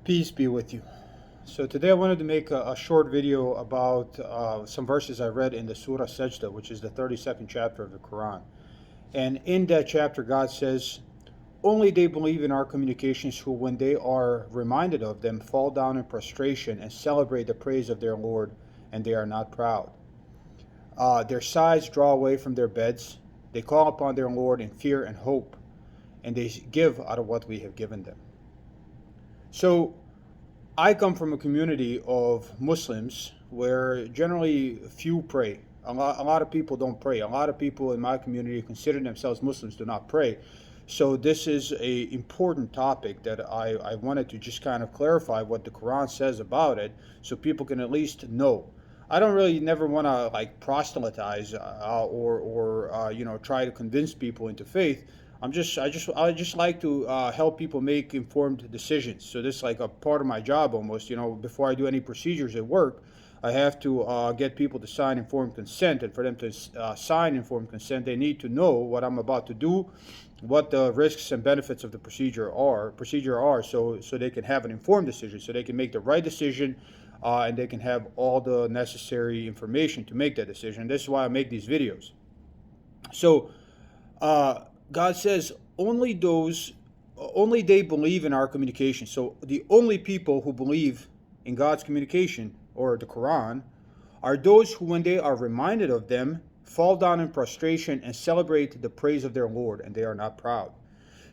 Peace be with you. So today I wanted to make a short video about some verses I read in the Surah Sajda, which is the 32nd chapter of the Quran. And in that chapter, God says, "Only they believe in our communications who, when they are reminded of them, fall down in prostration and celebrate the praise of their Lord, and they are not proud. Their sides draw away from their beds. They call upon their Lord in fear and hope, and they give out of what we have given them." So I come from a community of Muslims where generally few pray. A lot of people don't pray. A lot of people in my community who consider themselves Muslims do not pray. So this is a important topic that I wanted to just kind of clarify what the Quran says about it so people can at least know. I don't really never want to like proselytize or try to convince people into faith. I just like to help people make informed decisions. So this is like a part of my job almost. Before I do any procedures at work, I have to get people to sign informed consent, and for them to sign informed consent, they need to know what I'm about to do, what the risks and benefits of the procedure are, so they can have an informed decision, so they can make the right decision, and they can have all the necessary information to make that decision. This is why I make these videos. So God says only they believe in our communication. So the only people who believe in God's communication or the Quran are those who, when they are reminded of them, fall down in prostration and celebrate the praise of their Lord, and they are not proud.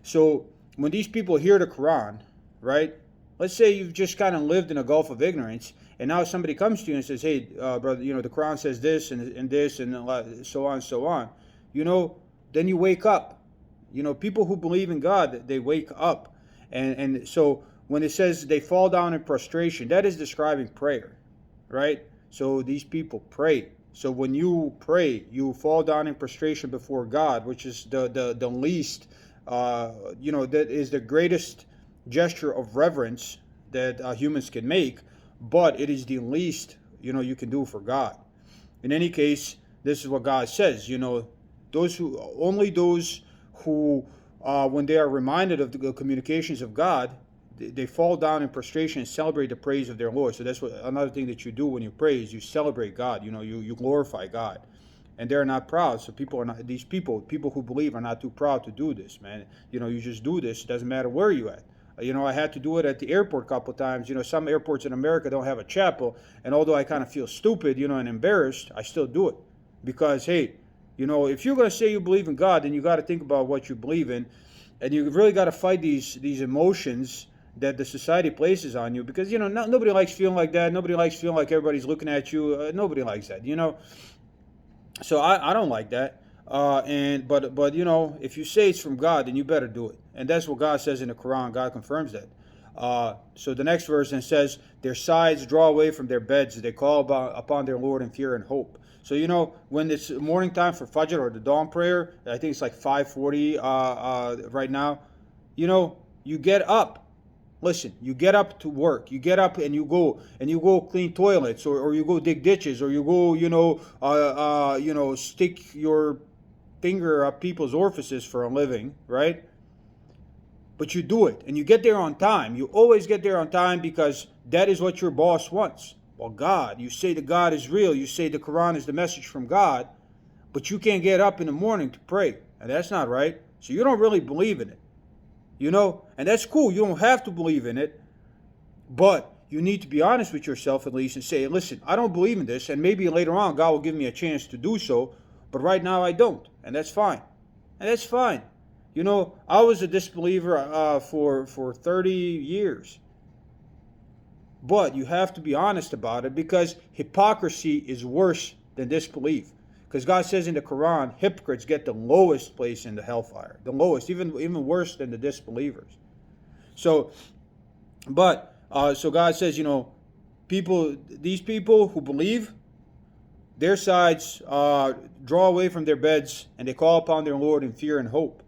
So when these people hear the Quran, right? Let's say you've just kind of lived in a gulf of ignorance, and now somebody comes to you and says, "Hey, brother, the Quran says this and this and so on and so on." Then you wake up. People who believe in God, they wake up. And so when it says they fall down in prostration, that is describing prayer, right? So these people pray. So when you pray, you fall down in prostration before God, which is the least, that is the greatest gesture of reverence that humans can make, but it is the least, you can do for God. In any case, this is what God says, those who, when they are reminded of the communications of God, they fall down in prostration and celebrate the praise of their Lord. So that's another thing that you do when you pray is you celebrate God. You glorify God, and they're not proud. So these people who believe are not too proud to do this, man. You just do this. It doesn't matter where you at. I had to do it at the airport a couple of times. Some airports in America don't have a chapel, and although I kind of feel stupid, and embarrassed, I still do it because hey. If you're going to say you believe in God, then you got to think about what you believe in, and you really got to fight these emotions that the society places on you, because nobody likes feeling like that. Nobody likes feeling like everybody's looking at you. Nobody likes that. So I don't like that. But if you say it's from God, then you better do it, and that's what God says in the Quran. God confirms that. So the next verse then says, "Their sides draw away from their beds. They call upon their Lord in fear and hope." So when it's morning time for Fajr or the dawn prayer, I think it's like 5:40 right now. You get up. Listen, you get up to work. You get up and you go clean toilets, or you go dig ditches, or you go stick your finger up people's orifices for a living, right? But you do it, and you get there on time. You always get there on time because that is what your boss wants. Well, God, you say that God is real. You say the Quran is the message from God, but you can't get up in the morning to pray, and that's not right. So you don't really believe in it, and that's cool. You don't have to believe in it, but you need to be honest with yourself at least and say, listen, I don't believe in this, and maybe later on God will give me a chance to do so, but right now I don't, and that's fine. And that's fine. I was a disbeliever for 30 years. But you have to be honest about it, because hypocrisy is worse than disbelief. Because God says in the Quran, hypocrites get the lowest place in the hellfire. The lowest, even worse than the disbelievers. So God says, these people who believe, their sides draw away from their beds, and they call upon their Lord in fear and hope.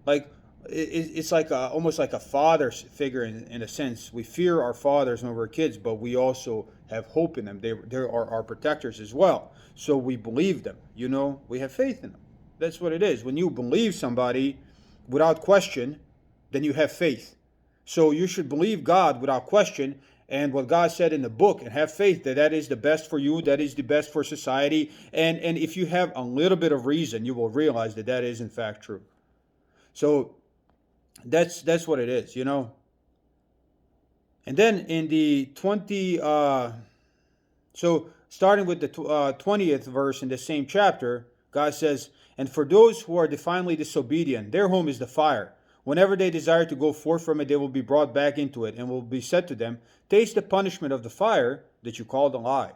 Like it's like almost like a father figure in a sense. We fear our fathers and our kids, but we also have hope in them. They are our protectors as well. So we believe them. We have faith in them. That's what it is. When you believe somebody without question, then you have faith. So you should believe God without question and what God said in the book, and have faith that that is the best for you, that is the best for society. And if you have a little bit of reason, you will realize that that is in fact true. So that's what it is, you know. And then in the 20, so starting with the 20th verse in the same chapter, God says, "And for those who are defiantly disobedient, their home is the fire. Whenever they desire to go forth from it, they will be brought back into it, and will be said to them, taste the punishment of the fire that you called a lie.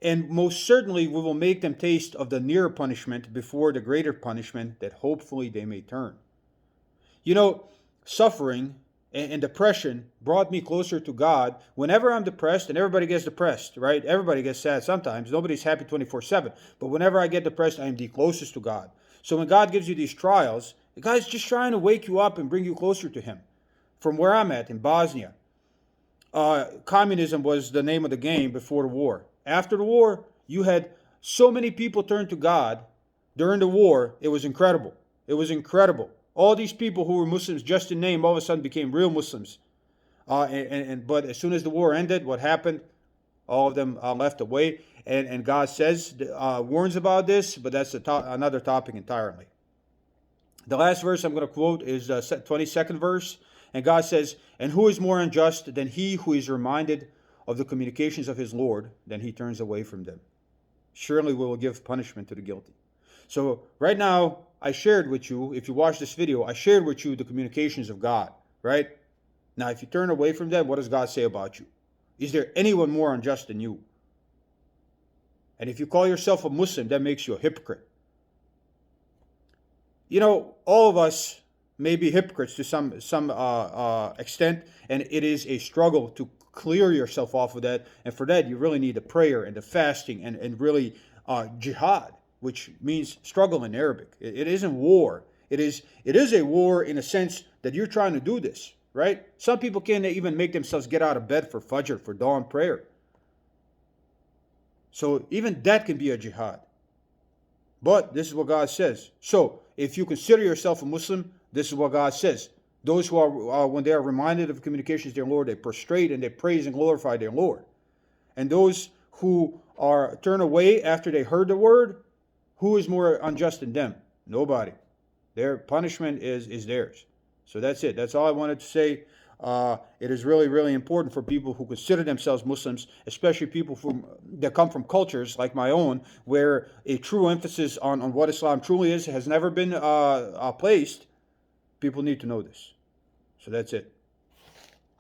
And most certainly we will make them taste of the nearer punishment before the greater punishment, that hopefully they may turn." You know, suffering and depression brought me closer to God. Whenever I'm depressed, and everybody gets depressed, right? Everybody gets sad sometimes. Nobody's happy 24/7. But whenever I get depressed, I am the closest to God. So when God gives you these trials, God's just trying to wake you up and bring you closer to Him. From where I'm at in Bosnia, communism was the name of the game before the war. After the war, you had so many people turn to God during the war. It was incredible. It was incredible. All these people who were Muslims just in name all of a sudden became real Muslims. But as soon as the war ended, what happened? All of them left away. And God says, warns about this, but that's another topic entirely. The last verse I'm going to quote is the 22nd verse. And God says, "And who is more unjust than he who is reminded of the communications of his Lord, than he turns away from them? Surely we will give punishment to the guilty." So right now, I shared with you, if you watch this video, I shared with you the communications of God, right? Now, if you turn away from them, what does God say about you? Is there anyone more unjust than you? And if you call yourself a Muslim, that makes you a hypocrite. You know, all of us may be hypocrites to some extent, and it is a struggle to clear yourself off of that. And for that, you really need the prayer and the fasting and really jihad, which means struggle in Arabic. It isn't war. It is a war in a sense that you're trying to do this, right? Some people can't even make themselves get out of bed for Fajr, for dawn prayer. So even that can be a jihad. But this is what God says. So if you consider yourself a Muslim, this is what God says. Those who are, when they are reminded of communications of their Lord, they prostrate and they praise and glorify their Lord. And those who are turned away after they heard the word, who is more unjust than them? Nobody. Their punishment is theirs. So that's it. That's all I wanted to say. It is really, really important for people who consider themselves Muslims, especially people that come from cultures like my own, where a true emphasis on what Islam truly is has never been placed. People need to know this. So that's it.